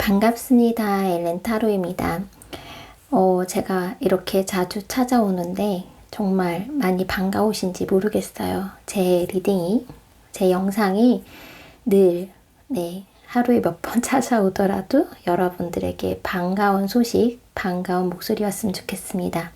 반갑습니다. 엘렌타로입니다. 제가 이렇게 자주 찾아오는데 정말 많이 반가우신지 모르겠어요. 제 리딩이, 제 영상이 늘, 하루에 몇 번 찾아오더라도 여러분들에게 반가운 소식, 반가운 목소리였으면 좋겠습니다.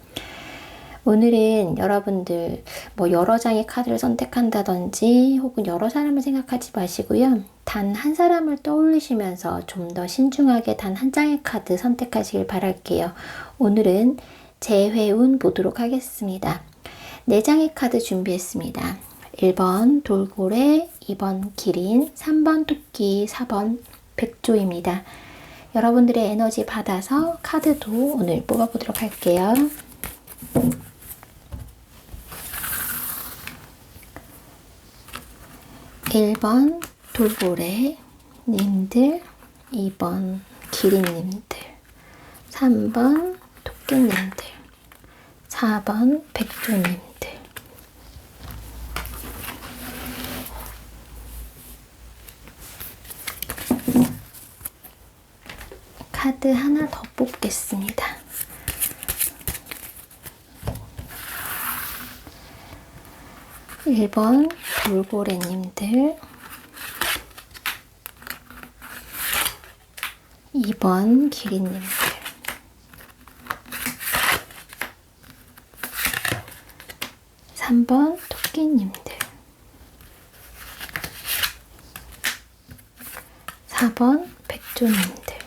오늘은 여러분들 여러 장의 카드를 선택한다든지 혹은 여러 사람을 생각하지 마시고요. 단 한 사람을 떠올리시면서 좀 더 신중하게 단 한 장의 카드 선택하시길 바랄게요. 오늘은 재회운 보도록 하겠습니다. 4장의 카드 준비했습니다. 1번 돌고래, 2번 기린, 3번 토끼, 4번 백조입니다. 여러분들의 에너지 받아서 카드도 오늘 뽑아보도록 할게요. 1번 돌고래 님들, 2번 기린님들, 3번 토끼님들, 4번 백조님들. 카드 하나 더 뽑겠습니다. 1번 돌고래님들, 2번 기린님들, 3번 토끼님들, 4번 백조님들.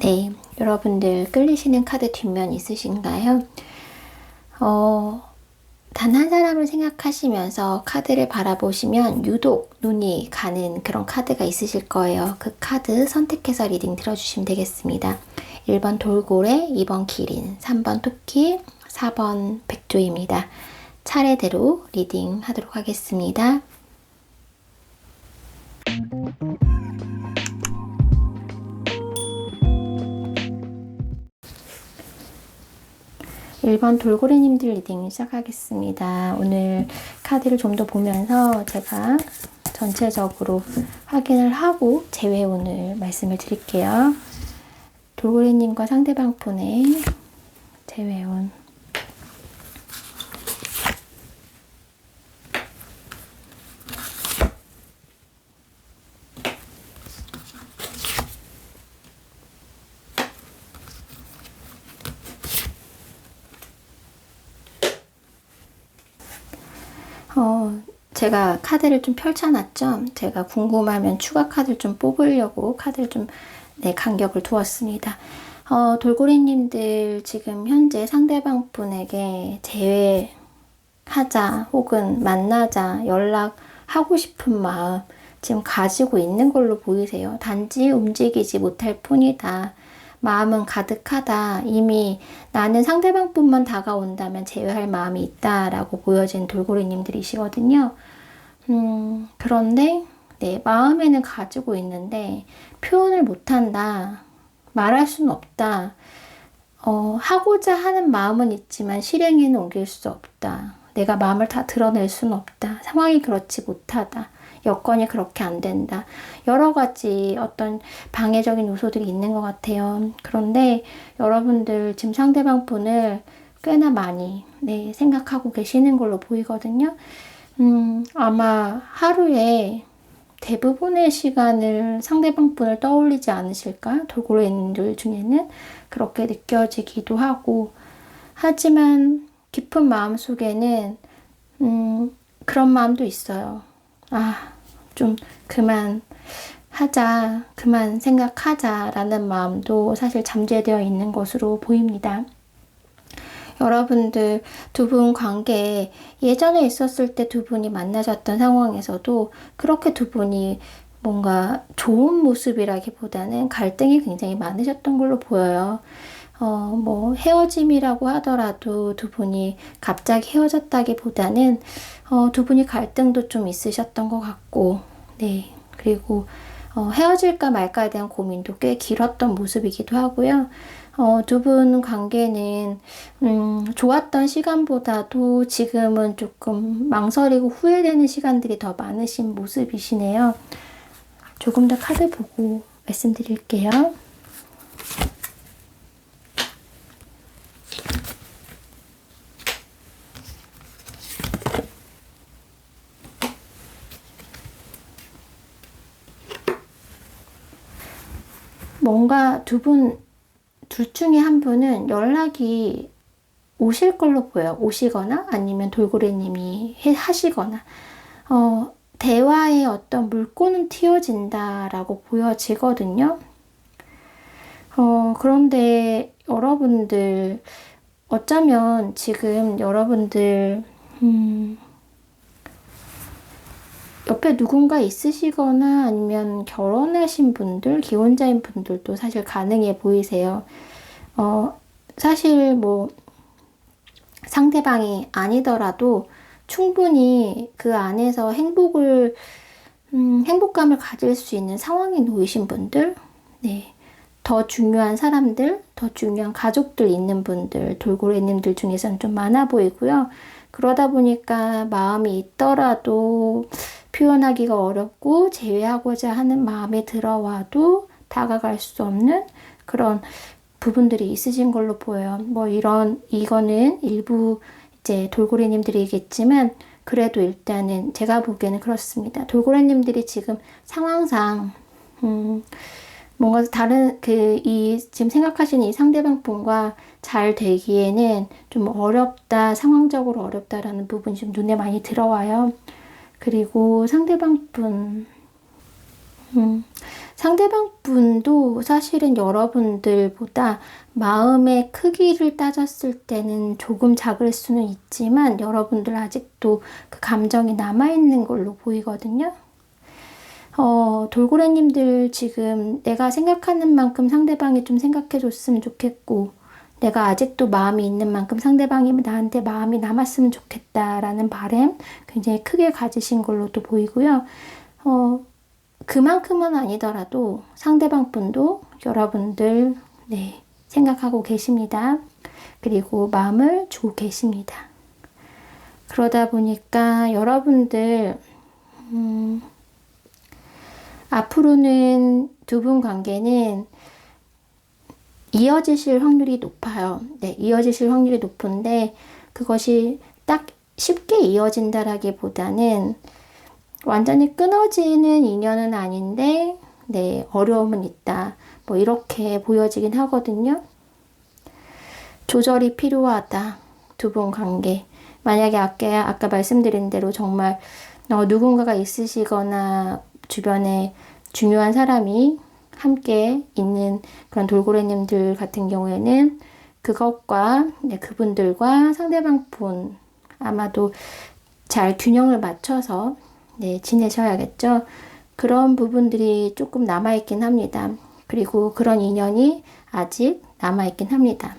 네, 여러분들 끌리시는 카드 뒷면 있으신가요? 단 한 사람을 생각하시면서 카드를 바라보시면 유독 눈이 가는 그런 카드가 있으실 거예요. 그 카드 선택해서 리딩 들어주시면 되겠습니다. 1번 돌고래, 2번 기린, 3번 토끼, 4번 백조입니다. 차례대로 리딩 하도록 하겠습니다. 1번 돌고래님들 리딩 시작하겠습니다. 오늘 카드를 좀 더 보면서 제가 전체적으로 확인을 하고 재회운을 말씀을 드릴게요. 돌고래님과 상대방 분의 재회운. 제가 카드를 좀 펼쳐놨죠. 제가 궁금하면 추가 카드를 좀 뽑으려고 카드를 좀 간격을 두었습니다. 돌고래님들 지금 현재 상대방 분에게 재회하자 혹은 만나자 연락하고 싶은 마음 지금 가지고 있는 걸로 보이세요. 단지 움직이지 못할 뿐이다. 마음은 가득하다. 이미 나는 상대방뿐만 다가온다면 제외할 마음이 있다라고 보여진 돌고래님들이시거든요. 그런데 마음에는 가지고 있는데 표현을 못한다. 말할 수는 없다. 하고자 하는 마음은 있지만 실행에는 옮길 수 없다. 내가 마음을 다 드러낼 수는 없다. 상황이 그렇지 못하다. 여건이 그렇게 안 된다. 여러 가지 어떤 방해적인 요소들이 있는 것 같아요. 그런데 여러분들 지금 상대방 분을 꽤나 많이 생각하고 계시는 걸로 보이거든요. 아마 하루에 대부분의 시간을 상대방 분을 떠올리지 않으실까? 돌고래님들 중에는 그렇게 느껴지기도 하고, 하지만 깊은 마음 속에는 그런 마음도 있어요. 좀 그만 하자, 그만 생각하자라는 마음도 사실 잠재되어 있는 것으로 보입니다. 여러분들 두 분 관계 예전에 있었을 때 두 분이 만나셨던 상황에서도 그렇게 두 분이 뭔가 좋은 모습이라기보다는 갈등이 굉장히 많으셨던 걸로 보여요. 헤어짐이라고 하더라도 두 분이 갑자기 헤어졌다기보다는 두 분이 갈등도 좀 있으셨던 것 같고, 그리고 헤어질까 말까에 대한 고민도 꽤 길었던 모습이기도 하고요. 두 분 관계는 좋았던 시간보다도 지금은 조금 망설이고 후회되는 시간들이 더 많으신 모습이시네요. 조금 더 카드 보고 말씀드릴게요. 뭔가 둘 중에 한 분은 연락이 오실 걸로 보여요. 오시거나 아니면 돌고래님이 하시거나 대화에 어떤 물꼬는 틔워진다라고 보여지거든요. 그런데 여러분들 어쩌면 지금 여러분들 옆에 누군가 있으시거나 아니면 결혼하신 분들, 기혼자인 분들도 사실 가능해 보이세요. 사실 뭐 상대방이 아니더라도 충분히 그 안에서 행복감을 가질 수 있는 상황에 놓이신 분들, 네. 더 중요한 사람들, 더 중요한 가족들 있는 분들, 돌고래님들 중에서는 좀 많아 보이고요. 그러다 보니까 마음이 있더라도 표현하기가 어렵고 제외하고자 하는 마음에 들어와도 다가갈 수 없는 그런 부분들이 있으신 걸로 보여요. 뭐 이거는 일부 이제 돌고래님들이겠지만 그래도 일단은 제가 보기에는 그렇습니다. 돌고래님들이 지금 상황상 뭔가 다른 지금 생각하시는 이 상대방 분과 잘 되기에는 좀 어렵다, 상황적으로 어렵다라는 부분이 좀 눈에 많이 들어와요. 그리고 상대방 분도 사실은 여러분들보다 마음의 크기를 따졌을 때는 조금 작을 수는 있지만 여러분들 아직도 그 감정이 남아있는 걸로 보이거든요. 돌고래님들 지금 내가 생각하는 만큼 상대방이 좀 생각해줬으면 좋겠고 내가 아직도 마음이 있는 만큼 상대방이 나한테 마음이 남았으면 좋겠다라는 바람 굉장히 크게 가지신 걸로도 보이고요. 그만큼은 아니더라도 상대방 분도 여러분들 생각하고 계십니다. 그리고 마음을 주고 계십니다. 그러다 보니까 여러분들 앞으로는 두 분 관계는 이어지실 확률이 높아요. 네, 이어지실 확률이 높은데 그것이 딱 쉽게 이어진다라기보다는 완전히 끊어지는 인연은 아닌데 어려움은 있다. 뭐 이렇게 보여지긴 하거든요. 조절이 필요하다. 두 분 관계. 만약에 아까 말씀드린 대로 정말 누군가가 있으시거나 주변에 중요한 사람이 함께 있는 그런 돌고래님들 같은 경우에는 그것과 그분들과 상대방 분 아마도 잘 균형을 맞춰서 지내셔야겠죠. 그런 부분들이 조금 남아있긴 합니다. 그리고 그런 인연이 아직 남아있긴 합니다.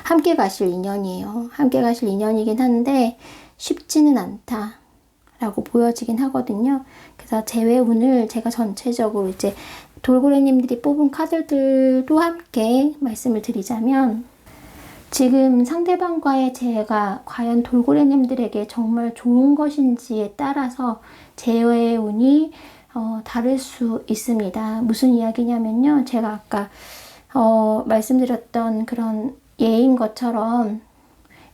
함께 가실 인연이에요. 함께 가실 인연이긴 한데 쉽지는 않다 라고 보여지긴 하거든요. 그래서 재회운을 제가 전체적으로 이제 돌고래님들이 뽑은 카드들도 함께 말씀을 드리자면 지금 상대방과의 재회가 과연 돌고래님들에게 정말 좋은 것인지에 따라서 재회의 운이 다를 수 있습니다. 무슨 이야기냐면요. 제가 아까 말씀드렸던 그런 예인 것처럼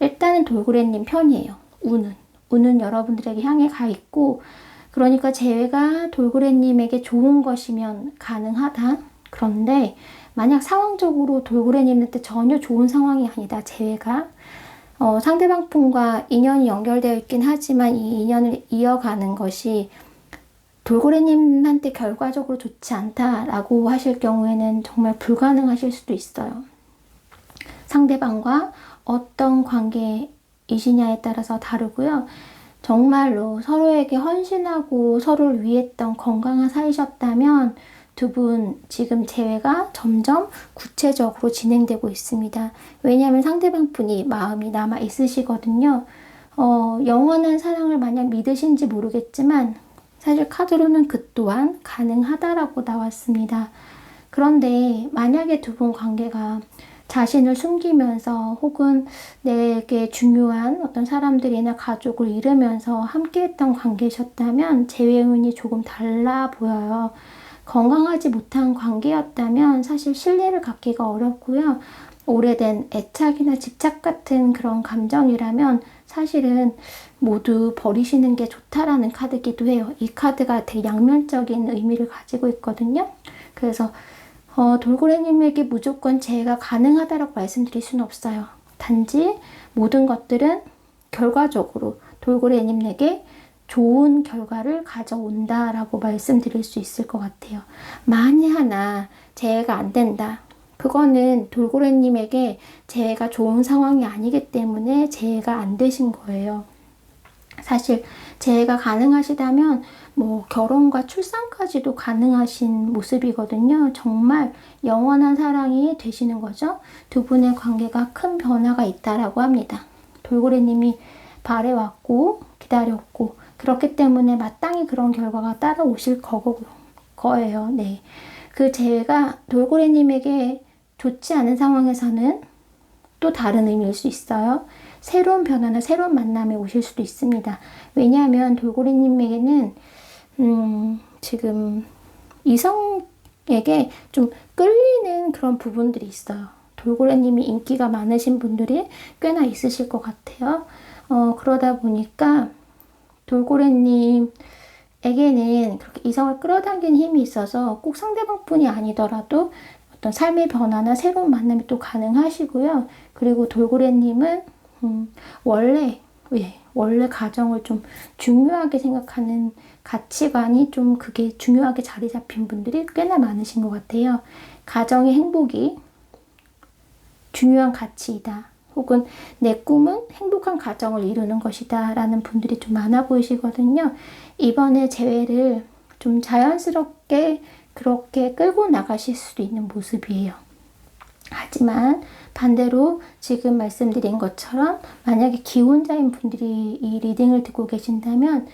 일단은 돌고래님 편이에요. 운은 여러분들에게 향해 가 있고 그러니까 재회가 돌고래님에게 좋은 것이면 가능하다. 그런데 만약 상황적으로 돌고래님한테 전혀 좋은 상황이 아니다. 재회가 상대방 분과 인연이 연결되어 있긴 하지만 이 인연을 이어가는 것이 돌고래님한테 결과적으로 좋지 않다라고 하실 경우에는 정말 불가능하실 수도 있어요. 상대방과 어떤 관계이시냐에 따라서 다르고요. 정말로 서로에게 헌신하고 서로를 위했던 건강한 사이셨다면 두 분 지금 재회가 점점 구체적으로 진행되고 있습니다. 왜냐하면 상대방 분이 마음이 남아 있으시거든요. 영원한 사랑을 만약 믿으신지 모르겠지만 사실 카드로는 그 또한 가능하다라고 나왔습니다. 그런데 만약에 두 분 관계가 자신을 숨기면서 혹은 내게 중요한 어떤 사람들이나 가족을 잃으면서 함께했던 관계셨다면 재회운이 조금 달라 보여요. 건강하지 못한 관계였다면 사실 신뢰를 갖기가 어렵고요. 오래된 애착이나 집착 같은 그런 감정이라면 사실은 모두 버리시는 게 좋다라는 카드기도 해요. 이 카드가 되게 양면적인 의미를 가지고 있거든요. 그래서 돌고래님에게 무조건 재해가 가능하다라고 말씀드릴 수는 없어요. 단지 모든 것들은 결과적으로 돌고래님에게 좋은 결과를 가져온다라고 말씀드릴 수 있을 것 같아요. 만에 하나 재해가 안 된다. 그거는 돌고래님에게 재해가 좋은 상황이 아니기 때문에 재해가 안 되신 거예요. 사실 재해가 가능하시다면 뭐 결혼과 출산까지도 가능하신 모습이거든요. 정말 영원한 사랑이 되시는 거죠. 두 분의 관계가 큰 변화가 있다라고 합니다. 돌고래님이 바래왔고 기다렸고 그렇기 때문에 마땅히 그런 결과가 따라오실 거예요. 네. 그 재해가 돌고래님에게 좋지 않은 상황에서는 또 다른 의미일 수 있어요. 새로운 변화나 새로운 만남이 오실 수도 있습니다. 왜냐하면 돌고래님에게는 지금 이성에게 좀 끌리는 그런 부분들이 있어요. 돌고래님이 인기가 많으신 분들이 꽤나 있으실 것 같아요. 그러다 보니까 돌고래님에게는 그렇게 이성을 끌어당기는 힘이 있어서 꼭 상대방뿐이 아니더라도 어떤 삶의 변화나 새로운 만남이 또 가능하시고요. 그리고 돌고래님은 원래 가정을 좀 중요하게 생각하는 가치관이 좀 그게 중요하게 자리 잡힌 분들이 꽤나 많으신 것 같아요. 가정의 행복이 중요한 가치이다. 혹은 내 꿈은 행복한 가정을 이루는 것이다 라는 분들이 좀 많아 보이시거든요. 이번에 재회를 좀 자연스럽게 그렇게 끌고 나가실 수도 있는 모습이에요. 하지만 반대로 지금 말씀드린 것처럼 만약에 기혼자인 분들이 이 리딩을 듣고 계신다면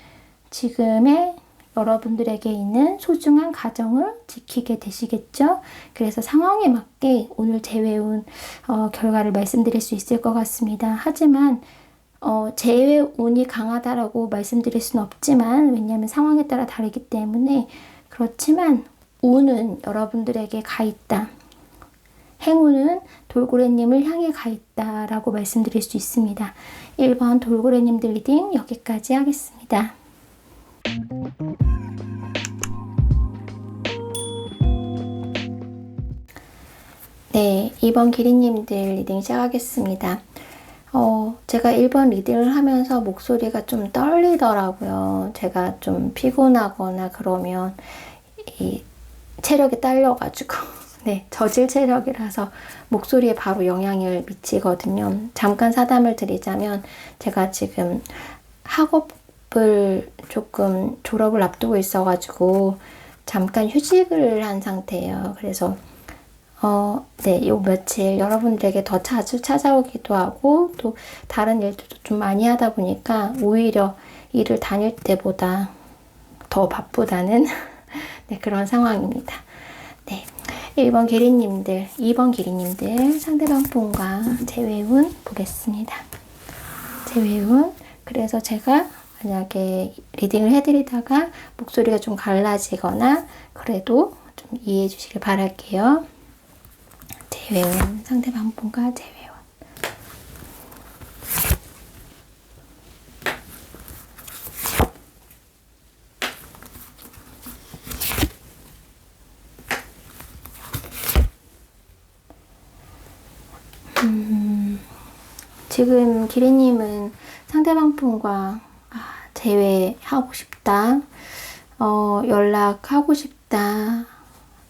지금의 여러분들에게 있는 소중한 가정을 지키게 되시겠죠. 그래서 상황에 맞게 오늘 재회운 결과를 말씀드릴 수 있을 것 같습니다. 하지만 재회운이 강하다라고 말씀드릴 수는 없지만 왜냐하면 상황에 따라 다르기 때문에 그렇지만 운은 여러분들에게 가 있다. 행운은 돌고래님을 향해 가 있다라고 말씀드릴 수 있습니다. 1번 돌고래님들 리딩 여기까지 하겠습니다. 네, 2번 기린님들 리딩 시작하겠습니다. 제가 1번 리딩을 하면서 목소리가 좀 떨리더라고요. 제가 좀 피곤하거나 그러면 이 체력이 딸려가지고 네, 저질 체력이라서 목소리에 바로 영향을 미치거든요. 잠깐 사담을 드리자면 제가 지금 학업을 조금 졸업을 앞두고 있어가지고 잠깐 휴직을 한 상태예요. 그래서 네, 요 며칠 여러분들에게 더 자주 찾아오기도 하고 또 다른 일들도 좀 많이 하다 보니까 오히려 일을 다닐 때보다 더 바쁘다는 네, 그런 상황입니다. 네, 1번 기린님들, 2번 기린님들 상대방 분과 재회운 보겠습니다. 재회운. 그래서 제가 만약에 리딩을 해드리다가 목소리가 좀 갈라지거나 그래도 좀 이해해 주시길 바랄게요. 재회운. 상대방 분과 재회운. 지금 기린님은 상대방 분과 재회하고 싶다, 연락하고 싶다,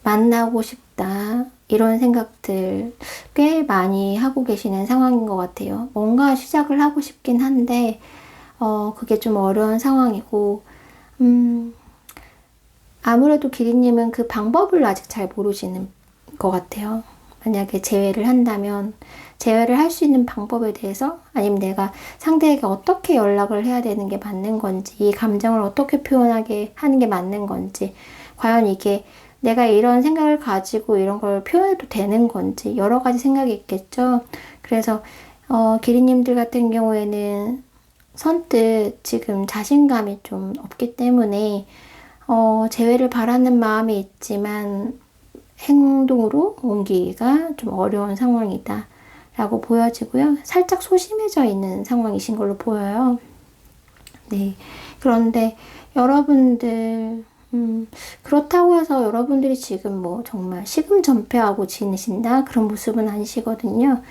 만나고 싶다 이런 생각들 꽤 많이 하고 계시는 상황인 것 같아요. 뭔가 시작을 하고 싶긴 한데 그게 좀 어려운 상황이고 아무래도 기린님은 그 방법을 아직 잘 모르시는 것 같아요. 만약에 재회를 한다면 재회를 할 수 있는 방법에 대해서 아니면 내가 상대에게 어떻게 연락을 해야 되는 게 맞는 건지 이 감정을 어떻게 표현하게 하는 게 맞는 건지 과연 이게 내가 이런 생각을 가지고 이런 걸 표현해도 되는 건지 여러 가지 생각이 있겠죠. 그래서 기린님들 같은 경우에는 선뜻 지금 자신감이 좀 없기 때문에 재회를 바라는 마음이 있지만 행동으로 옮기기가 좀 어려운 상황이다 라고 보여지고요. 살짝 소심해져 있는 상황이신 걸로 보여요. 네. 그런데 여러분들 그렇다고 해서 여러분들이 지금 뭐 정말 시금전폐하고 지내신다 그런 모습은 아니시거든요.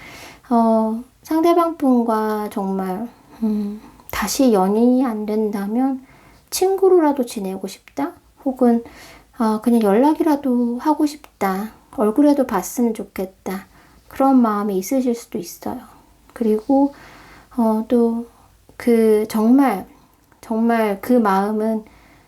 상대방 분과 정말 다시 연인이 안 된다면 친구로라도 지내고 싶다 혹은 그냥 연락이라도 하고 싶다 얼굴에도 봤으면 좋겠다 그런 마음이 있으실 수도 있어요. 그리고 또 그 정말 그 마음은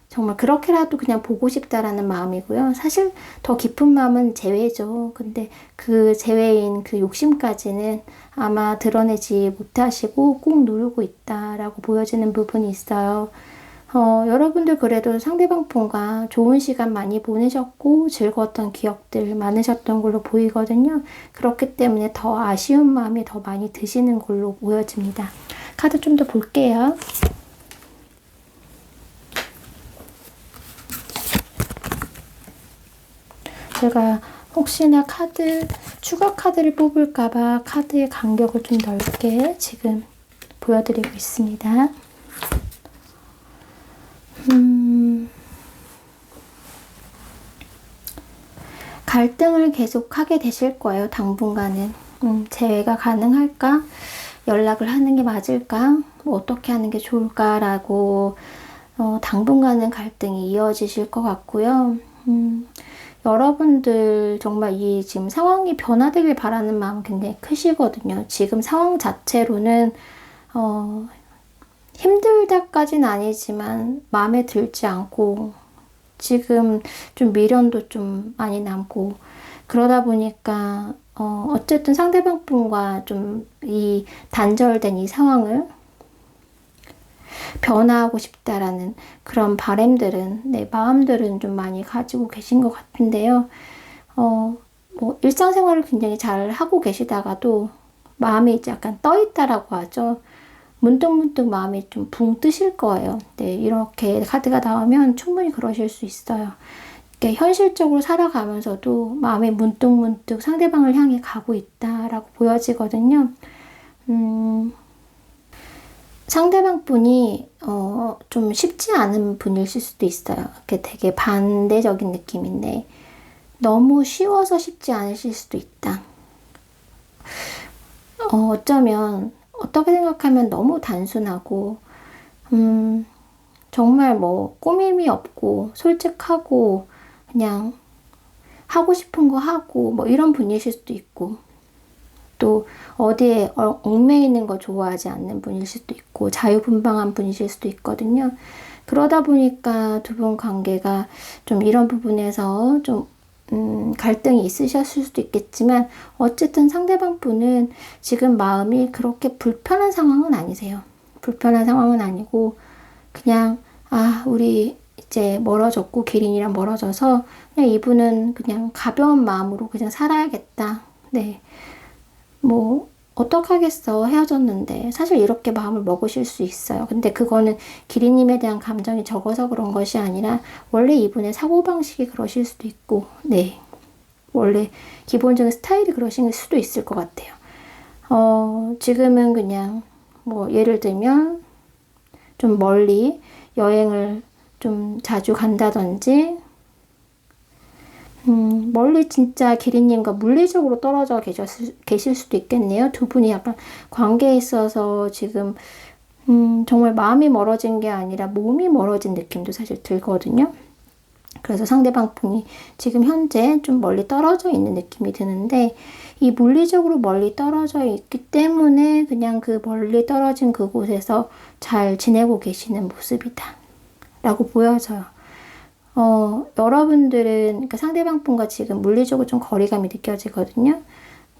정말 그렇게라도 그냥 보고 싶다라는 마음이고요. 사실 더 깊은 마음은 재회죠. 근데 그 재회인 그 욕심까지는 아마 드러내지 못하시고 꼭 누르고 있다라고 보여지는 부분이 있어요. 여러분들 그래도 상대방 분과 좋은 시간 많이 보내셨고 즐거웠던 기억들 많으셨던 걸로 보이거든요. 그렇기 때문에 더 아쉬운 마음이 더 많이 드시는 걸로 보여집니다. 카드 좀 더 볼게요. 제가 혹시나 추가 카드를 뽑을까봐 카드의 간격을 좀 넓게 지금 보여드리고 있습니다. 갈등을 계속 하게 되실 거예요. 당분간은. 재회가 가능할까? 연락을 하는 게 맞을까? 뭐 어떻게 하는 게 좋을까라고 당분간은 갈등이 이어지실 것 같고요. 여러분들 정말 이 지금 상황이 변화되길 바라는 마음 굉장히 크시거든요. 지금 상황 자체로는 힘들다까지는 아니지만 마음에 들지 않고 지금 좀 미련도 좀 많이 남고 그러다 보니까 어쨌든 상대방 분과 좀 이 단절된 이 상황을 변화하고 싶다라는 그런 바람들은 마음들은 좀 많이 가지고 계신 것 같은데요. 뭐 일상생활을 굉장히 잘 하고 계시다가도 마음이 이제 약간 떠 있다라고 하죠. 문득문득 마음이 좀 붕 뜨실 거예요. 네, 이렇게 카드가 나오면 충분히 그러실 수 있어요. 현실적으로 살아가면서도 마음이 문득문득 상대방을 향해 가고 있다라고 보여지거든요. 상대방 분이 좀 쉽지 않은 분이실 수도 있어요. 이렇게 되게 반대적인 느낌인데 너무 쉬워서 쉽지 않으실 수도 있다. 어쩌면 어떻게 생각하면 너무 단순하고 정말 뭐 꾸밈이 없고 솔직하고 그냥 하고 싶은 거 하고 뭐 이런 분이실 수도 있고 또 어디에 얽매이는 거 좋아하지 않는 분일 수도 있고 자유분방한 분이실 수도 있거든요. 그러다 보니까 두 분 관계가 좀 이런 부분에서 좀 갈등이 있으셨을 수도 있겠지만 어쨌든 상대방 분은 지금 마음이 그렇게 불편한 상황은 아니세요. 불편한 상황은 아니고 그냥 우리 이제 멀어졌고 기린이랑 멀어져서 그냥 이분은 그냥 가벼운 마음으로 그냥 살아야겠다. 네. 뭐 어떡하겠어 헤어졌는데 사실 이렇게 마음을 먹으실 수 있어요. 근데 그거는 기린님에 대한 감정이 적어서 그런 것이 아니라 원래 이분의 사고방식이 그러실 수도 있고 네 원래 기본적인 스타일이 그러신 수도 있을 것 같아요. 지금은 그냥 뭐 예를 들면 좀 멀리 여행을 좀 자주 간다든지 멀리 진짜 기린님과 물리적으로 떨어져 계실 수도 있겠네요. 두 분이 약간 관계에 있어서 지금 정말 마음이 멀어진 게 아니라 몸이 멀어진 느낌도 사실 들거든요. 그래서 상대방 분이 지금 현재 좀 멀리 떨어져 있는 느낌이 드는데 이 물리적으로 멀리 떨어져 있기 때문에 그냥 그 멀리 떨어진 그곳에서 잘 지내고 계시는 모습이다 라고 보여져요. 여러분들은 그러니까 상대방 분과 지금 물리적으로 좀 거리감이 느껴지거든요.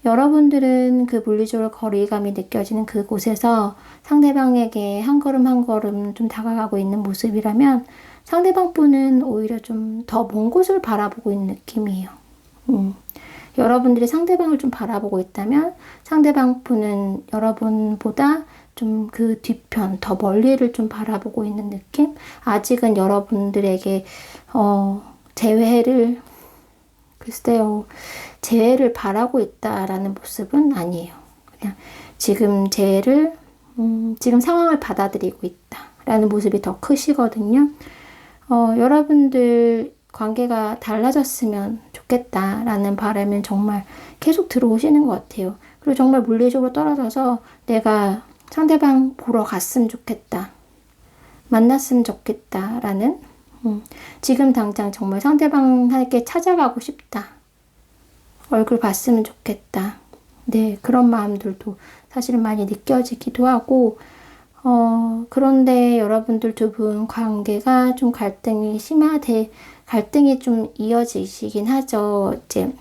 여러분들은 그 물리적으로 거리감이 느껴지는 그곳에서 상대방에게 한 걸음 한 걸음 좀 다가가고 있는 모습이라면 상대방 분은 오히려 좀 더 먼 곳을 바라보고 있는 느낌이에요. 여러분들이 상대방을 좀 바라보고 있다면 상대방 분은 여러분보다 좀 그 뒤편, 더 멀리를 좀 바라보고 있는 느낌? 아직은 여러분들에게, 재회를, 글쎄요, 재회를 바라고 있다라는 모습은 아니에요. 그냥 지금 재회를, 지금 상황을 받아들이고 있다라는 모습이 더 크시거든요. 여러분들 관계가 달라졌으면 좋겠다라는 바람은 정말 계속 들어오시는 것 같아요. 그리고 정말 물리적으로 떨어져서 내가 상대방 보러 갔으면 좋겠다. 만났으면 좋겠다라는 지금 당장 정말 상대방에게 찾아가고 싶다. 얼굴 봤으면 좋겠다. 네, 그런 마음들도 사실은 많이 느껴지기도 하고 그런데 여러분들 두 분 관계가 좀 갈등이 좀 이어지시긴 하죠. 이제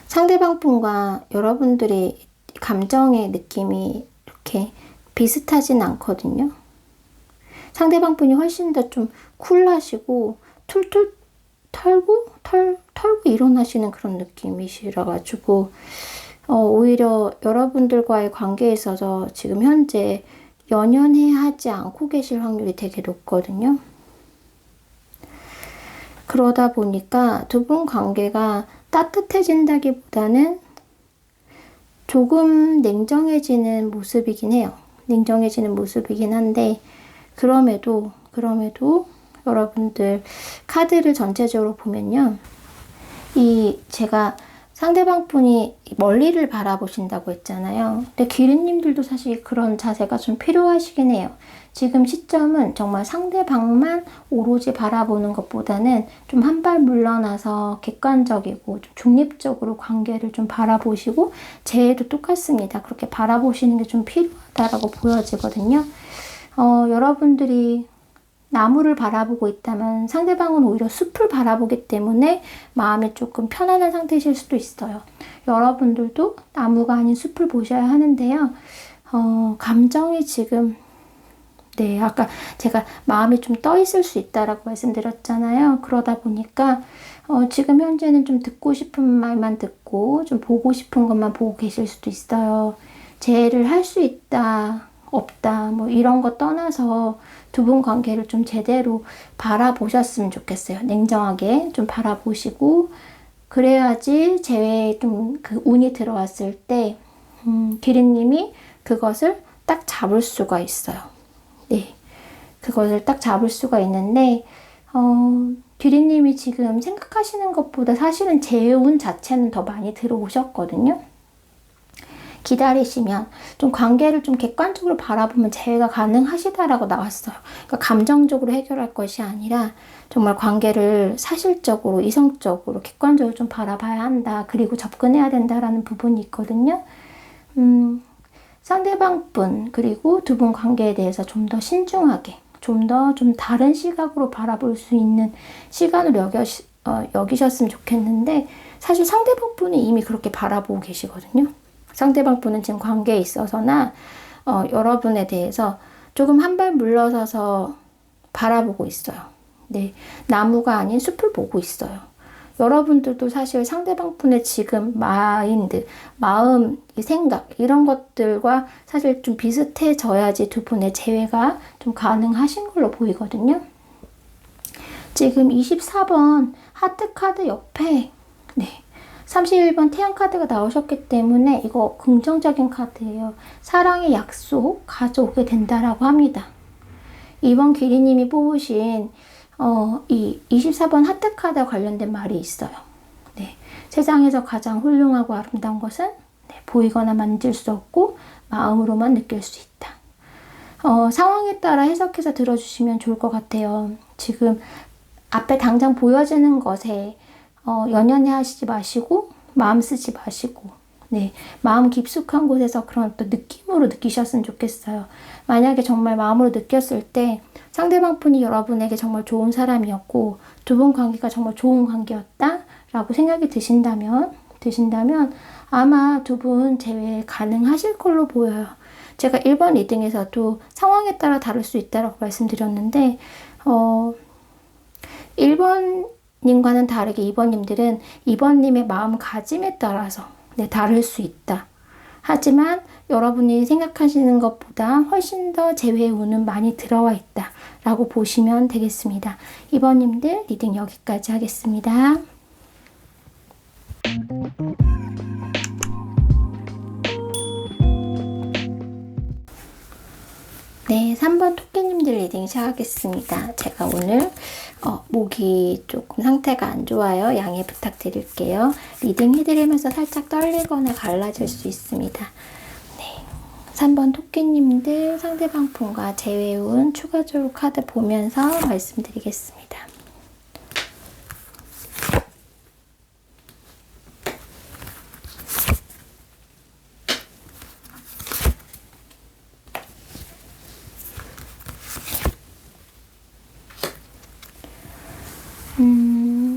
상대방 분과 여러분들의 감정의 느낌이 이렇게 비슷하진 않거든요. 상대방 분이 훨씬 더 좀 쿨하시고 툴툴 털고 일어나시는 그런 느낌이시라 가지고 오히려 여러분들과의 관계에 있어서 지금 현재 연연해 하지 않고 계실 확률이 되게 높거든요. 그러다 보니까 두 분 관계가 따뜻해진다기보다는 조금 냉정해지는 모습이긴 해요. 냉정해지는 모습이긴 한데 그럼에도 여러분들 카드를 전체적으로 보면요. 제가 상대방 분이 멀리를 바라보신다고 했잖아요. 근데 기린님들도 사실 그런 자세가 좀 필요하시긴 해요. 지금 시점은 정말 상대방만 오로지 바라보는 것보다는 좀 한 발 물러나서 객관적이고 좀 중립적으로 관계를 좀 바라보시고 재해도 똑같습니다. 그렇게 바라보시는 게 좀 필요하다라고 보여지거든요. 여러분들이 나무를 바라보고 있다면 상대방은 오히려 숲을 바라보기 때문에 마음이 조금 편안한 상태이실 수도 있어요. 여러분들도 나무가 아닌 숲을 보셔야 하는데요. 감정이 지금 아까 제가 마음이 좀 떠 있을 수 있다라고 말씀드렸잖아요. 그러다 보니까 지금 현재는 좀 듣고 싶은 말만 듣고 좀 보고 싶은 것만 보고 계실 수도 있어요. 재해를 할 수 있다, 없다, 뭐 이런 거 떠나서 두 분 관계를 좀 제대로 바라보셨으면 좋겠어요. 냉정하게 좀 바라보시고 그래야지 재회에 좀 그 운이 들어왔을 때 기린님이 그것을 딱 잡을 수가 있어요. 네, 그것을 딱 잡을 수가 있는데 기린님이 지금 생각하시는 것보다 사실은 재운 자체는 더 많이 들어오셨거든요. 기다리시면 좀 관계를 좀 객관적으로 바라보면 재회가 가능하시다라고 나왔어요. 그러니까 감정적으로 해결할 것이 아니라 정말 관계를 사실적으로, 이성적으로, 객관적으로 좀 바라봐야 한다. 그리고 접근해야 된다라는 부분이 있거든요. 상대방 분 그리고 두 분 관계에 대해서 좀 더 신중하게, 좀 다른 시각으로 바라볼 수 있는 시간을 여기셨으면 좋겠는데 사실 상대방 분이 이미 그렇게 바라보고 계시거든요. 상대방 분은 지금 관계에 있어서나 여러분에 대해서 조금 한 발 물러서서 바라보고 있어요. 네, 나무가 아닌 숲을 보고 있어요. 여러분들도 사실 상대방 분의 지금 마인드, 마음, 생각 이런 것들과 사실 좀 비슷해져야지 두 분의 재회가 좀 가능하신 걸로 보이거든요. 지금 24번 하트 카드 옆에 31번 태양 카드가 나오셨기 때문에 이거 긍정적인 카드예요. 사랑의 약속 가져오게 된다라고 합니다. 이번 기리님이 뽑으신 이 24번 하트 카드와 관련된 말이 있어요. 네, 세상에서 가장 훌륭하고 아름다운 것은 보이거나 만질 수 없고 마음으로만 느낄 수 있다. 상황에 따라 해석해서 들어주시면 좋을 것 같아요. 지금 앞에 당장 보여지는 것에 연연해 하시지 마시고 마음 쓰지 마시고 마음 깊숙한 곳에서 그런 어떤 느낌으로 느끼셨으면 좋겠어요. 만약에 정말 마음으로 느꼈을 때 상대방 분이 여러분에게 정말 좋은 사람이었고 두 분 관계가 정말 좋은 관계였다 라고 생각이 드신다면 아마 두 분 재회 가능하실 걸로 보여요. 제가 1번 리딩에서도 상황에 따라 다를 수 있다고 말씀드렸는데 1번님과는 다르게 2번님들은 2번님의 마음가짐에 따라서 다를 수 있다. 하지만 여러분이 생각하시는 것보다 훨씬 더 재회의 운은 많이 들어와 있다 라고 보시면 되겠습니다. 2번님들 리딩 여기까지 하겠습니다. 네, 3번 토끼님들 리딩 시작하겠습니다. 제가 오늘 목이 조금 상태가 안 좋아요. 양해 부탁드릴게요. 리딩 해드리면서 살짝 떨리거나 갈라질 수 있습니다. 네, 3번 토끼님들 상대방 분과 재회운 추가적으로 카드 보면서 말씀드리겠습니다.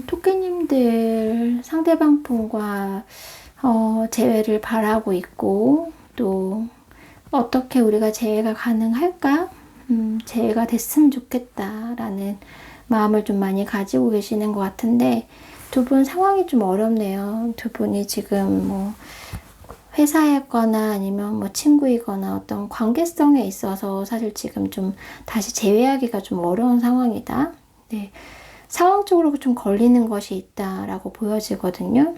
토끼님들 상대방 분과 재회를 바라고 있고 또 어떻게 우리가 재회가 가능할까? 재회가 됐으면 좋겠다라는 마음을 좀 많이 가지고 계시는 것 같은데 두 분 상황이 좀 어렵네요. 두 분이 지금 뭐 회사였거나 아니면 뭐 친구이거나 어떤 관계성에 있어서 사실 지금 좀 다시 재회하기가 좀 어려운 상황이다. 네. 상황적으로 좀 걸리는 것이 있다라고 보여지거든요.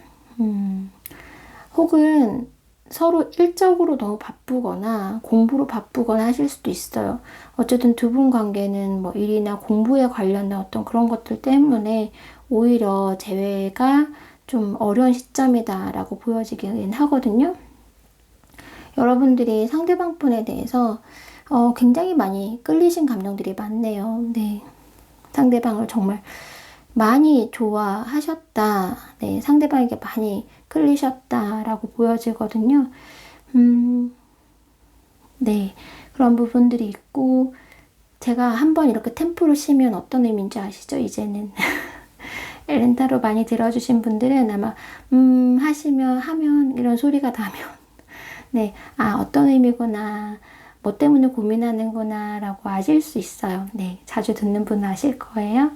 혹은 서로 일적으로 너무 바쁘거나 공부로 바쁘거나 하실 수도 있어요. 어쨌든 두 분 관계는 뭐 일이나 공부에 관련된 어떤 그런 것들 때문에 오히려 재회가 좀 어려운 시점이다라고 보여지긴 하거든요. 여러분들이 상대방 분에 대해서 굉장히 많이 끌리신 감정들이 많네요. 네. 상대방을 정말 많이 좋아하셨다. 네, 상대방에게 많이 끌리셨다라고 보여지거든요. 네, 그런 부분들이 있고 제가 한번 이렇게 템포를 쉬면 어떤 의미인지 아시죠? 이제는 엘렌타로 많이 들어주신 분들은 아마 하면 이런 소리가 나면 네, 어떤 의미구나. 뭐 때문에 고민하는구나 라고 아실 수 있어요. 네, 자주 듣는 분은 아실 거예요.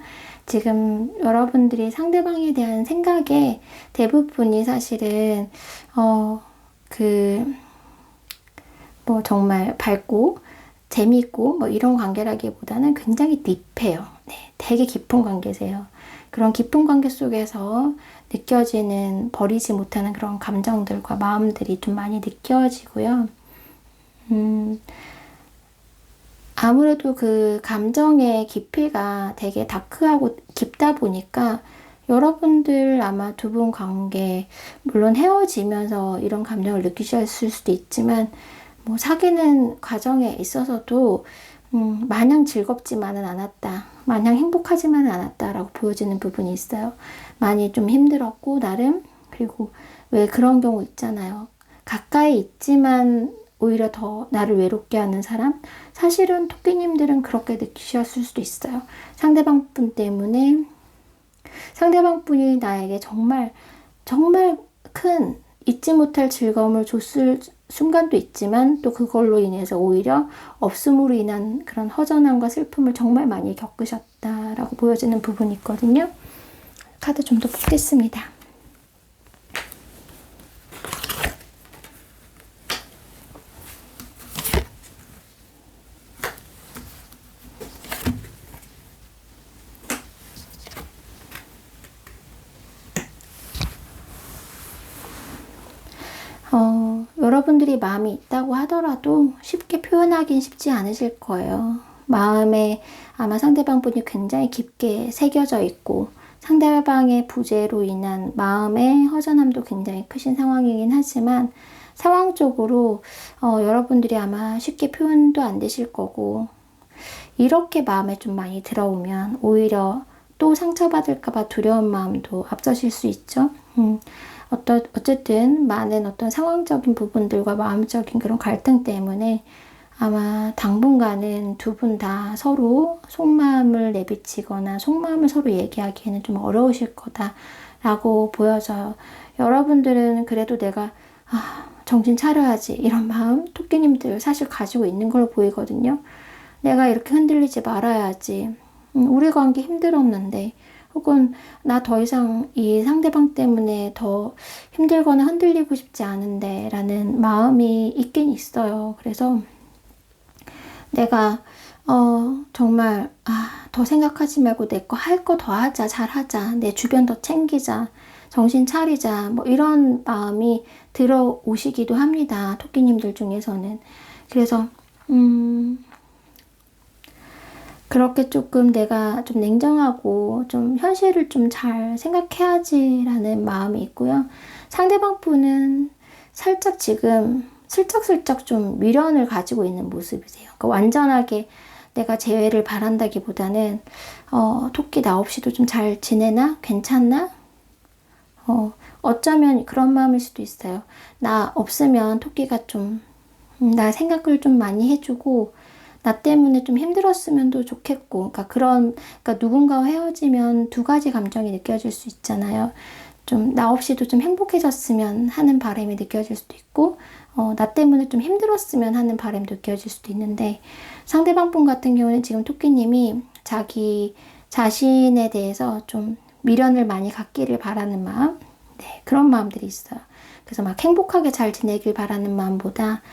지금 여러분들이 상대방에 대한 생각에 대부분이 사실은 뭐 정말 밝고 재미있고 뭐 이런 관계라기보다는 굉장히 딥해요. 네, 되게 깊은 관계세요. 그런 깊은 관계 속에서 느껴지는 버리지 못하는 그런 감정들과 마음들이 좀 많이 느껴지고요. 아무래도 그 감정의 깊이가 되게 다크하고 깊다 보니까 여러분들 아마 두 분 관계 물론 헤어지면서 이런 감정을 느끼셨을 수도 있지만 뭐 사귀는 과정에 있어서도 마냥 즐겁지만은 않았다. 마냥 행복하지만은 않았다라고 보여지는 부분이 있어요. 많이 좀 힘들었고 나름 그리고 왜 그런 경우 있잖아요. 가까이 있지만 오히려 더 나를 외롭게 하는 사람? 사실은 토끼님들은 그렇게 느끼셨을 수도 있어요. 상대방 분 때문에 상대방 분이 나에게 정말 큰 잊지 못할 즐거움을 줬을 순간도 있지만 또 그걸로 인해서 오히려 없음으로 인한 그런 허전함과 슬픔을 정말 많이 겪으셨다라고 보여지는 부분이 있거든요. 카드 좀 더 뽑겠습니다. 여러분들이 마음이 있다고 하더라도 쉽게 표현하긴 쉽지 않으실 거예요. 마음에 아마 상대방 분이 굉장히 깊게 새겨져 있고 상대방의 부재로 인한 마음의 허전함도 굉장히 크신 상황이긴 하지만 상황적으로 여러분들이 아마 쉽게 표현도 안 되실 거고 이렇게 마음에 좀 많이 들어오면 오히려 또 상처받을까봐 두려운 마음도 앞서실 수 있죠. 어쨌든 많은 어떤 상황적인 부분들과 마음적인 그런 갈등 때문에 아마 당분간은 두 분 다 서로 속마음을 내비치거나 속마음을 서로 얘기하기에는 좀 어려우실 거다 라고 보여져요. 여러분들은 그래도 내가 정신 차려야지 이런 마음 토끼님들 사실 가지고 있는 걸로 보이거든요. 내가 이렇게 흔들리지 말아야지. 우리 관계 힘들었는데 혹은 나 더 이상 이 상대방 때문에 더 힘들거나 흔들리고 싶지 않은데 라는 마음이 있긴 있어요. 그래서 내가 정말 더 생각하지 말고 내 거 할 거 더 하자, 잘하자, 내 주변 더 챙기자, 정신 차리자, 뭐 이런 마음이 들어오시기도 합니다. 토끼님들 중에서는. 그래서 그렇게 조금 내가 좀 냉정하고 좀 현실을 좀 잘 생각해야지라는 마음이 있고요. 상대방 분은 살짝 지금 슬쩍슬쩍 좀 미련을 가지고 있는 모습이세요. 그러니까 완전하게 내가 재회를 바란다기보다는 토끼 나 없이도 좀 잘 지내나? 괜찮나? 어쩌면 그런 마음일 수도 있어요. 나 없으면 토끼가 좀 나 생각을 좀 많이 해주고 나 때문에 좀 힘들었으면 도 좋겠고, 그러니까 누군가와 헤어지면 두 가지 감정이 느껴질 수 있잖아요. 좀 나 없이도 좀 행복해졌으면 하는 바람이 느껴질 수도 있고, 나 때문에 좀 힘들었으면 하는 바람이 느껴질 수도 있는데, 상대방 분 같은 경우는 지금 토끼님이 자기 자신에 대해서 좀 미련을 많이 갖기를 바라는 마음, 네, 그런 마음들이 있어요. 그래서 막 행복하게 잘 지내길 바라는 마음보다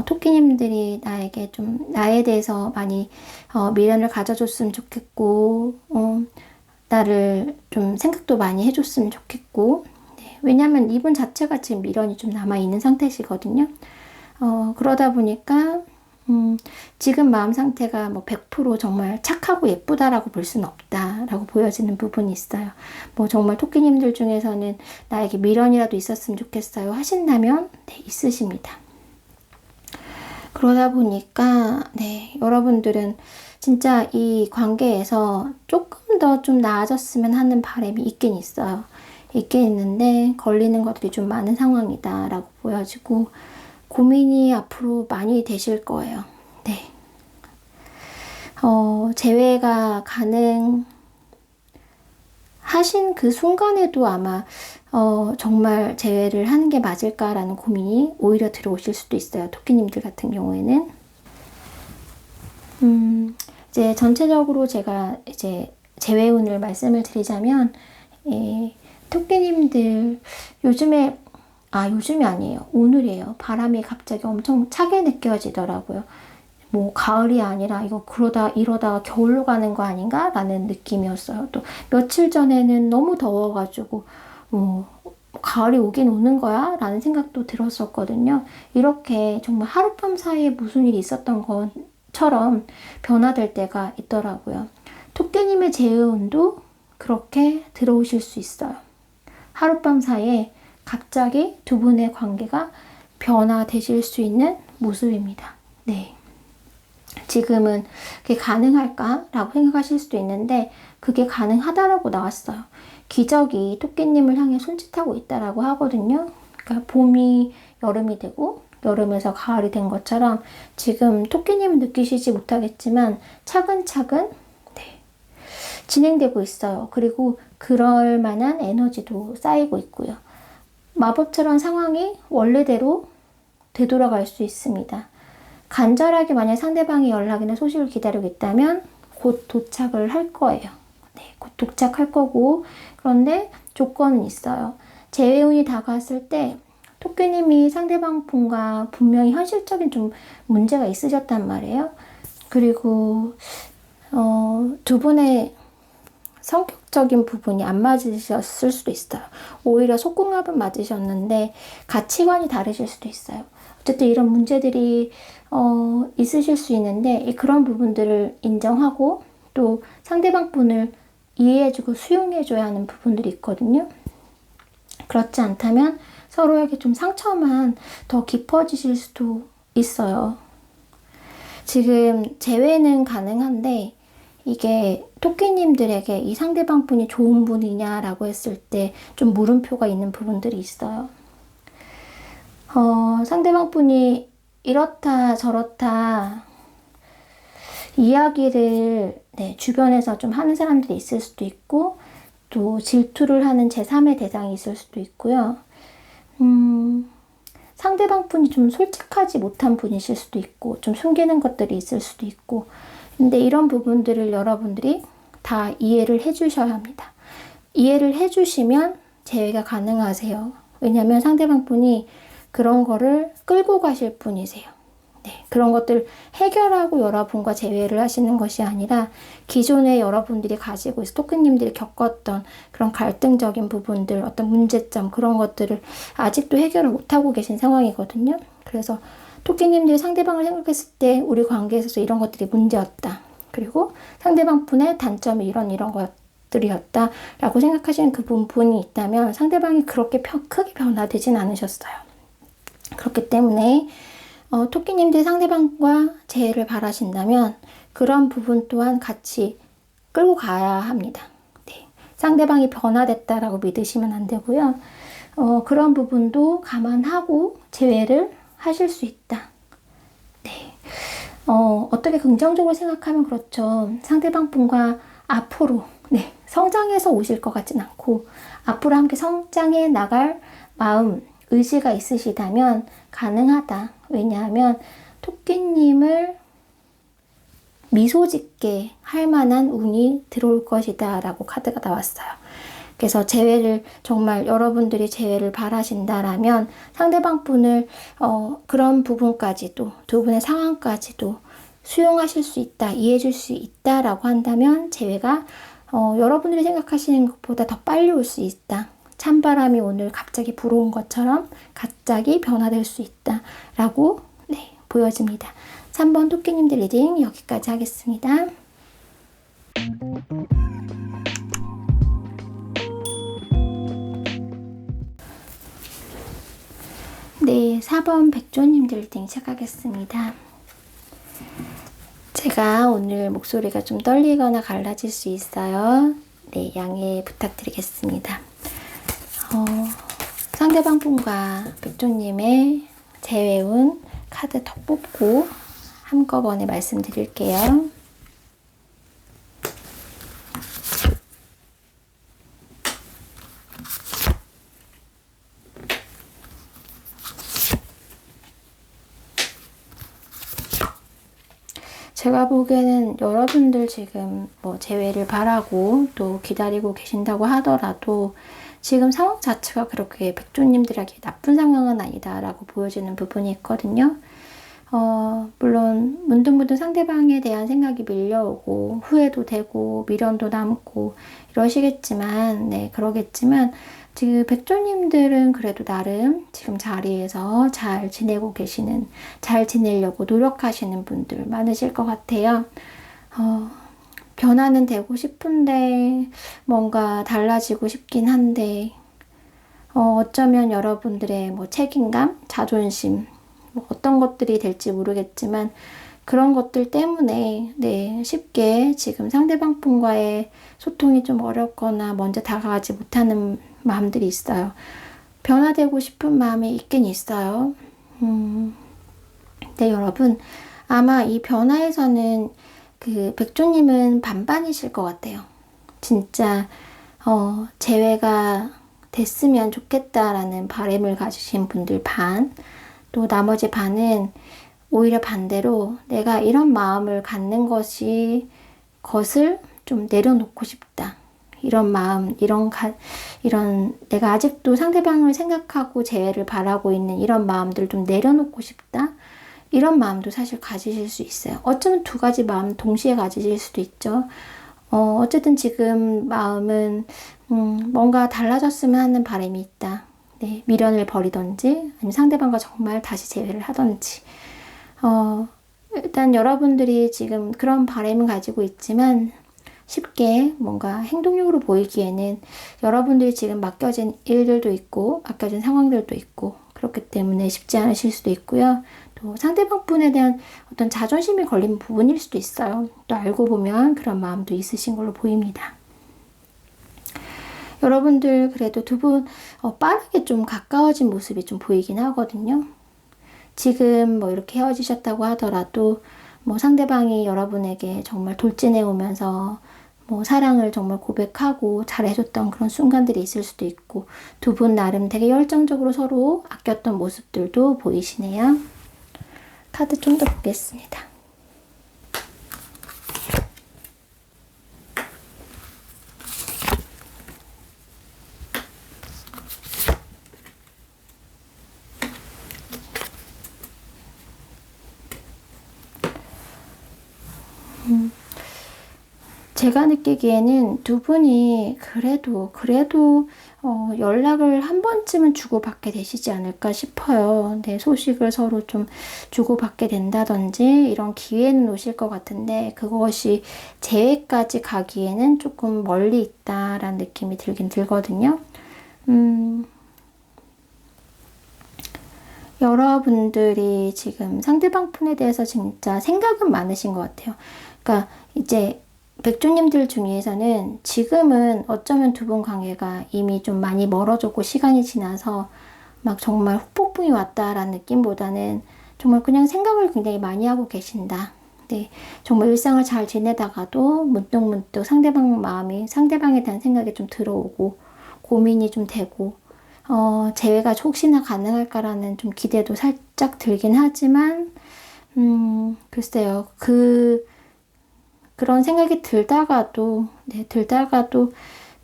토끼님들이 나에게 좀 나에 대해서 많이 미련을 가져줬으면 좋겠고 나를 좀 생각도 많이 해줬으면 좋겠고 네, 왜냐면 이분 자체가 지금 미련이 좀 남아있는 상태시거든요. 그러다 보니까 지금 마음 상태가 뭐 100% 정말 착하고 예쁘다라고 볼 수는 없다라고 보여지는 부분이 있어요. 뭐 정말 토끼님들 중에서는 나에게 미련이라도 있었으면 좋겠어요 하신다면 네, 있으십니다. 그러다 보니까 네, 여러분들은 진짜 이 관계에서 조금 더 좀 나아졌으면 하는 바람이 있긴 있어요. 있긴 있는데 걸리는 것들이 좀 많은 상황이다 라고 보여지고 고민이 앞으로 많이 되실 거예요. 네. 재회가 가능하신 그 순간에도 아마 정말 재회를 하는 게 맞을까라는 고민이 오히려 들어오실 수도 있어요. 토끼님들 같은 경우에는. 이제 전체적으로 제가 이제 재회운을 말씀을 드리자면, 토끼님들 요즘에 요즘이 아니에요. 오늘이에요. 바람이 갑자기 엄청 차게 느껴지더라고요. 뭐 가을이 아니라 이러다가 겨울로 가는 거 아닌가? 라는 느낌이었어요. 또 며칠 전에는 너무 더워가지고 가을이 오긴 오는 거야? 라는 생각도 들었었거든요. 이렇게 정말 하룻밤 사이에 무슨 일이 있었던 것처럼 변화될 때가 있더라고요. 토끼님의 재운도 그렇게 들어오실 수 있어요. 하룻밤 사이에 갑자기 두 분의 관계가 변화되실 수 있는 모습입니다. 네. 지금은 그게 가능할까? 라고 생각하실 수도 있는데 그게 가능하다라고 나왔어요. 기적이 토끼님을 향해 손짓하고 있다라고 하거든요. 그러니까 봄이 여름이 되고 여름에서 가을이 된 것처럼 지금 토끼님은 느끼시지 못하겠지만 차근차근 진행되고 있어요. 그리고 그럴 만한 에너지도 쌓이고 있고요. 마법처럼 상황이 원래대로 되돌아갈 수 있습니다. 간절하게 만약 상대방이 연락이나 소식을 기다리고 있다면 곧 도착을 할 거예요. 네, 곧 도착할 거고 그런데 조건은 있어요. 재회운이 다가왔을 때 토끼님이 상대방 분과 분명히 현실적인 좀 문제가 있으셨단 말이에요. 그리고 두 분의 성격적인 부분이 안 맞으셨을 수도 있어요. 오히려 속궁합은 맞으셨는데 가치관이 다르실 수도 있어요. 어쨌든 이런 문제들이 있으실 수 있는데 그런 부분들을 인정하고 또 상대방 분을 이해해주고 수용해줘야 하는 부분들이 있거든요. 그렇지 않다면 서로에게 좀 상처만 더 깊어지실 수도 있어요. 지금 재회는 가능한데 이게 토끼님들에게 이 상대방 분이 좋은 분이냐라고 했을 때 좀 물음표가 있는 부분들이 있어요. 상대방 분이 이렇다 저렇다 이야기를 주변에서 좀 하는 사람들이 있을 수도 있고 또 질투를 하는 제3의 대상이 있을 수도 있고요. 상대방 분이 좀 솔직하지 못한 분이실 수도 있고, 좀 숨기는 것들이 있을 수도 있고, 근데 이런 부분들을 여러분들이 다 이해를 해주셔야 합니다. 이해를 해주시면 재회가 가능하세요. 왜냐하면 상대방 분이 그런 거를 끌고 가실 분이세요. 네, 그런 것들 해결하고 여러분과 재회를 하시는 것이 아니라 기존에 여러분들이 가지고 있어 토끼님들이 겪었던 그런 갈등적인 부분들, 어떤 문제점 그런 것들을 아직도 해결을 못하고 계신 상황이거든요. 그래서 토끼님들이 상대방을 생각했을 때 우리 관계에 있어서 이런 것들이 문제였다. 그리고 상대방 분의 단점이 이런 것들이었다 라고 생각하시는 그 부분이 있다면 상대방이 그렇게 크게 변화되진 않으셨어요. 그렇기 때문에 토끼님들이 상대방과 재회를 바라신다면 그런 부분 또한 같이 끌고 가야 합니다. 네. 상대방이 변화됐다라고 믿으시면 안 되고요. 그런 부분도 감안하고 재회를 하실 수 있다. 네. 어떻게 긍정적으로 생각하면 그렇죠. 상대방 분과 앞으로 성장해서 오실 것 같진 않고 앞으로 함께 성장해 나갈 마음, 의지가 있으시다면 가능하다. 왜냐하면 토끼님을 미소 짓게 할 만한 운이 들어올 것이다 라고 카드가 나왔어요. 그래서 재회를 정말 여러분들이 재회를 바라신다라면 상대방 분을 그런 부분까지도 두 분의 상황까지도 수용하실 수 있다, 이해해 줄 수 있다라고 한다면 재회가 여러분들이 생각하시는 것보다 더 빨리 올 수 있다. 찬바람이 오늘 갑자기 불어온 것처럼 갑자기 변화될 수 있다 라고 보여집니다. 3번 토끼님들 리딩 여기까지 하겠습니다. 네, 4번 백조님들 리딩 시작하겠습니다. 제가 오늘 목소리가 좀 떨리거나 갈라질 수 있어요. 네, 양해 부탁드리겠습니다. 상대방 분과 백조님의 재회운 카드 더 뽑고 한꺼번에 말씀드릴게요. 제가 보기에는 여러분들 지금 재회를 바라고 또 기다리고 계신다고 하더라도 지금 상황 자체가 그렇게 백조님들에게 나쁜 상황은 아니다라고 보여지는 부분이 있거든요. 물론 문득문득 상대방에 대한 생각이 밀려오고 후회도 되고 미련도 남고 이러시겠지만 그러겠지만 지금 백조님들은 그래도 나름 지금 자리에서 잘 지내고 계시는, 잘 지내려고 노력하시는 분들 많으실 것 같아요. 변화는 되고 싶은데 뭔가 달라지고 싶긴 한데 어쩌면 여러분들의 책임감, 자존심 어떤 것들이 될지 모르겠지만 그런 것들 때문에 쉽게 지금 상대방 분과의 소통이 좀 어렵거나 먼저 다가가지 못하는 마음들이 있어요. 변화되고 싶은 마음이 있긴 있어요. 근데 여러분 아마 이 변화에서는 그 백조님은 반반이실 것 같아요. 진짜 재회가 됐으면 좋겠다라는 바람을 가지신 분들 반, 또 나머지 반은 오히려 반대로 내가 이런 마음을 갖는 것을 좀 내려놓고 싶다. 이런 마음, 이런 내가 아직도 상대방을 생각하고 재회를 바라고 있는 이런 마음들을 좀 내려놓고 싶다. 이런 마음도 사실 가지실 수 있어요. 어쩌면 두 가지 마음 동시에 가지실 수도 있죠. 어쨌든 지금 마음은 뭔가 달라졌으면 하는 바람이 있다. 미련을 버리던지 아니면 상대방과 정말 다시 재회를 하던지 일단 여러분들이 지금 그런 바람을 가지고 있지만 쉽게 뭔가 행동력으로 보이기에는 여러분들이 지금 맡겨진 일들도 있고 맡겨진 상황들도 있고 그렇기 때문에 쉽지 않으실 수도 있고요. 또 상대방 분에 대한 어떤 자존심이 걸린 부분일 수도 있어요. 또 알고 보면 그런 마음도 있으신 걸로 보입니다. 여러분들 그래도 두 분 빠르게 좀 가까워진 모습이 좀 보이긴 하거든요. 지금 이렇게 헤어지셨다고 하더라도 상대방이 여러분에게 정말 돌진해 오면서 뭐 사랑을 정말 고백하고 잘해줬던 그런 순간들이 있을 수도 있고 두 분 나름 되게 열정적으로 서로 아꼈던 모습들도 보이시네요. 카드 좀 더 보겠습니다. 제가 느끼기에는 두 분이 그래도 연락을 한 번쯤은 주고받게 되시지 않을까 싶어요. 네, 소식을 서로 좀 주고받게 된다든지 이런 기회는 오실 것 같은데 그것이 재회까지 가기에는 조금 멀리 있다라는 느낌이 들긴 들거든요. 여러분들이 지금 상대방 분에 대해서 진짜 생각은 많으신 것 같아요. 그러니까 이제 백조님들 중에서는 지금은 어쩌면 두 분 관계가 이미 좀 많이 멀어졌고 시간이 지나서 막 정말 후폭풍이 왔다라는 느낌보다는 정말 그냥 생각을 굉장히 많이 하고 계신다. 네, 정말 일상을 잘 지내다가도 문득문득 상대방 마음이 상대방에 대한 생각이 좀 들어오고 고민이 좀 되고 재회가 혹시나 가능할까라는 좀 기대도 살짝 들긴 하지만 글쎄요. 그런 생각이 들다가도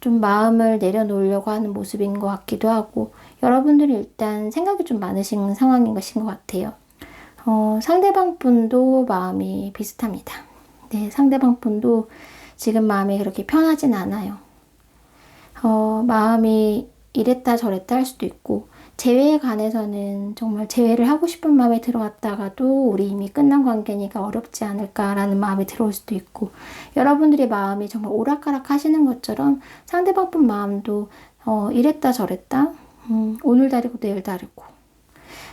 좀 마음을 내려놓으려고 하는 모습인 것 같기도 하고 여러분들이 일단 생각이 좀 많으신 상황인 것인 것 같아요. 상대방 분도 마음이 비슷합니다. 네, 상대방 분도 지금 마음이 그렇게 편하진 않아요. 마음이 이랬다 저랬다 할 수도 있고 재회에 관해서는 정말 재회를 하고 싶은 마음이 들어왔다가도 우리 이미 끝난 관계니까 어렵지 않을까라는 마음이 들어올 수도 있고 여러분들의 마음이 정말 오락가락 하시는 것처럼 상대방 분 마음도 이랬다 저랬다 오늘 다르고 내일 다르고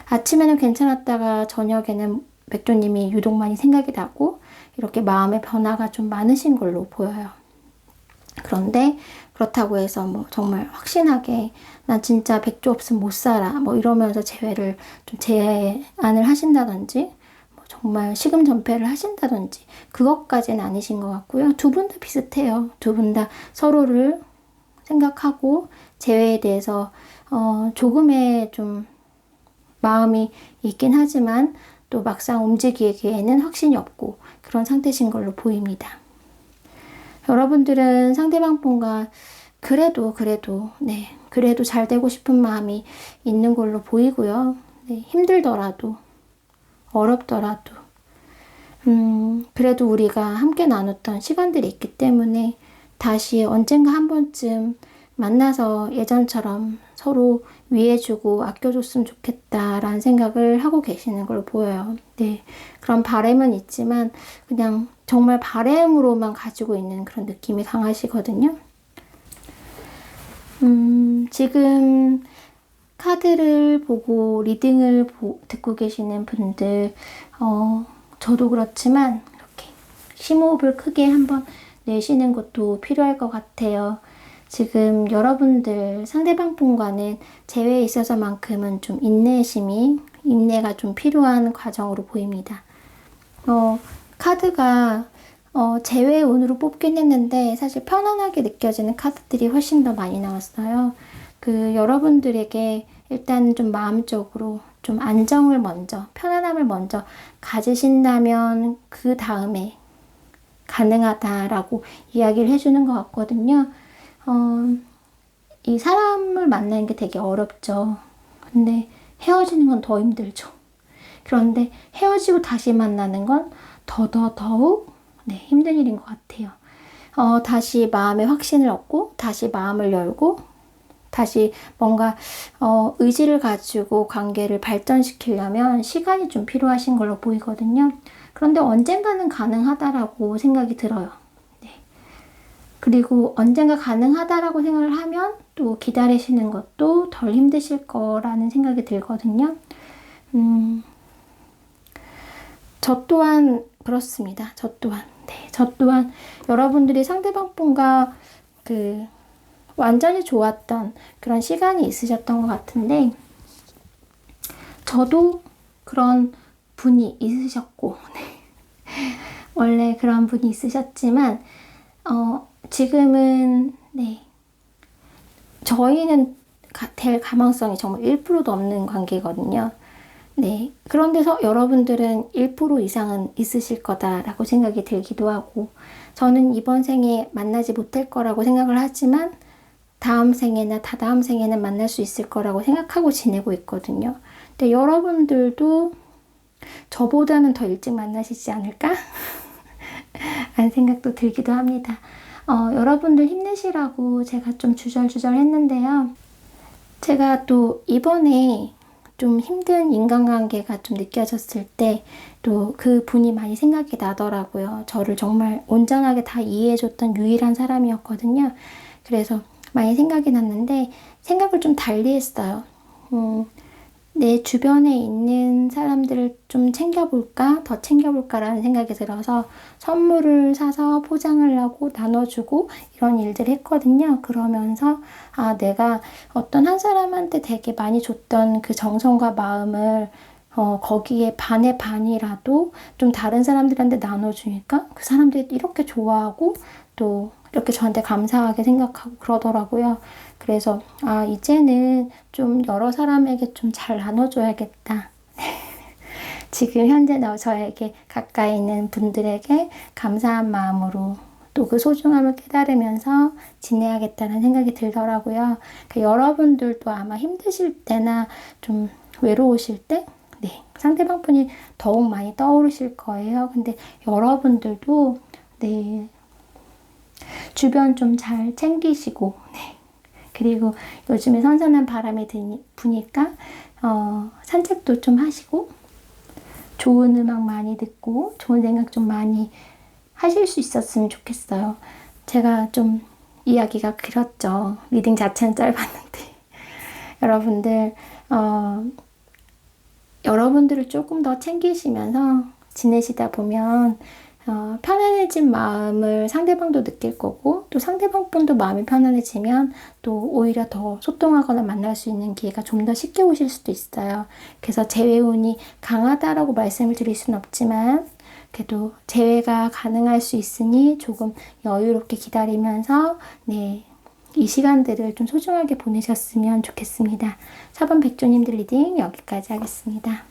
아침에는 괜찮았다가 저녁에는 백조님이 유독 많이 생각이 나고 이렇게 마음의 변화가 좀 많으신 걸로 보여요. 그런데 그렇다고 해서 뭐 정말 확신하게 난 진짜 백조 없으면 못 살아 뭐 이러면서 재회를 좀 제안을 하신다든지 뭐 정말 시금전폐를 하신다든지 그것까지는 아니신 것 같고요. 두 분 다 비슷해요. 두 분 다 서로를 생각하고 재회에 대해서 조금의 좀 마음이 있긴 하지만 또 막상 움직이기에는 확신이 없고 그런 상태신 걸로 보입니다. 여러분들은 상대방 분과 그래도 잘 되고 싶은 마음이 있는 걸로 보이고요. 네, 힘들더라도 어렵더라도 그래도 우리가 함께 나눴던 시간들이 있기 때문에 다시 언젠가 한 번쯤 만나서 예전처럼 서로 위해주고 아껴줬으면 좋겠다라는 생각을 하고 계시는 걸로 보여요. 네, 그런 바람은 있지만 그냥 정말 바람으로만 가지고 있는 그런 느낌이 강하시거든요. 지금 카드를 보고 리딩을 듣고 계시는 분들 저도 그렇지만 이렇게 심호흡을 크게 한번 내쉬는 것도 필요할 것 같아요. 지금 여러분들 상대방 분과는 재회에 있어서만큼은 좀 인내가 좀 필요한 과정으로 보입니다. 카드가 재회 운으로 뽑긴 했는데 사실 편안하게 느껴지는 카드들이 훨씬 더 많이 나왔어요. 여러분들에게 일단 좀 마음적으로 좀 안정을 먼저, 편안함을 먼저 가지신다면 그 다음에 가능하다라고 이야기를 해주는 것 같거든요. 이 사람을 만나는 게 되게 어렵죠. 근데 헤어지는 건 더 힘들죠. 그런데 헤어지고 다시 만나는 건 더욱 힘든 일인 것 같아요. 다시 마음의 확신을 얻고 다시 마음을 열고 다시 뭔가 의지를 가지고 관계를 발전시키려면 시간이 좀 필요하신 걸로 보이거든요. 그런데 언젠가는 가능하다라고 생각이 들어요. 네. 그리고 언젠가 가능하다라고 생각을 하면 또 기다리시는 것도 덜 힘드실 거라는 생각이 들거든요. 저 또한 그렇습니다. 저 또한 여러분들이 상대방 분과 완전히 좋았던 그런 시간이 있으셨던 것 같은데 저도 그런 분이 있으셨고 원래 그런 분이 있으셨지만 지금은 네, 저희는 될 가망성이 정말 1%도 없는 관계거든요. 네, 그런 데서 여러분들은 1% 이상은 있으실 거다라고 생각이 들기도 하고, 저는 이번 생에 만나지 못할 거라고 생각을 하지만 다음 생에나 다다음 생에는 만날 수 있을 거라고 생각하고 지내고 있거든요. 근데 여러분들도 저보다는 더 일찍 만나시지 않을까? 라는 생각도 들기도 합니다. 여러분들 힘내시라고 제가 좀 주절주절 했는데요. 제가 또 이번에 좀 힘든 인간관계가 좀 느껴졌을 때 또 그 분이 많이 생각이 나더라고요. 저를 정말 온전하게 다 이해해줬던 유일한 사람이었거든요. 그래서 많이 생각이 났는데 생각을 좀 달리 했어요. 내 주변에 있는 사람들을 좀 챙겨볼까? 더 챙겨볼까라는 생각이 들어서 선물을 사서 포장을 하고 나눠주고 이런 일들을 했거든요. 그러면서 내가 어떤 한 사람한테 되게 많이 줬던 그 정성과 마음을 거기에 반의 반이라도 좀 다른 사람들한테 나눠주니까 그 사람들이 이렇게 좋아하고 또 이렇게 저한테 감사하게 생각하고 그러더라고요. 그래서 이제는 좀 여러 사람에게 좀 잘 나눠줘야겠다. 지금 현재 저에게 가까이 있는 분들에게 감사한 마음으로 또 그 소중함을 깨달으면서 지내야겠다는 생각이 들더라고요. 그러니까 여러분들도 아마 힘드실 때나 좀 외로우실 때 네, 상대방 분이 더욱 많이 떠오르실 거예요. 근데 여러분들도 네, 주변 좀 잘 챙기시고 네. 그리고 요즘에 선선한 바람이 부니까 산책도 좀 하시고 좋은 음악 많이 듣고 좋은 생각 좀 많이 하실 수 있었으면 좋겠어요. 제가 좀 이야기가 길었죠. 리딩 자체는 짧았는데 여러분들 여러분들을 조금 더 챙기시면서 지내시다 보면 편안해진 마음을 상대방도 느낄 거고 또 상대방 분도 마음이 편안해지면 또 오히려 더 소통하거나 만날 수 있는 기회가 좀 더 쉽게 오실 수도 있어요. 그래서 재회운이 강하다라고 말씀을 드릴 수는 없지만 그래도 재회가 가능할 수 있으니 조금 여유롭게 기다리면서 네, 이 시간들을 좀 소중하게 보내셨으면 좋겠습니다. 4번 백조님들 리딩 여기까지 하겠습니다.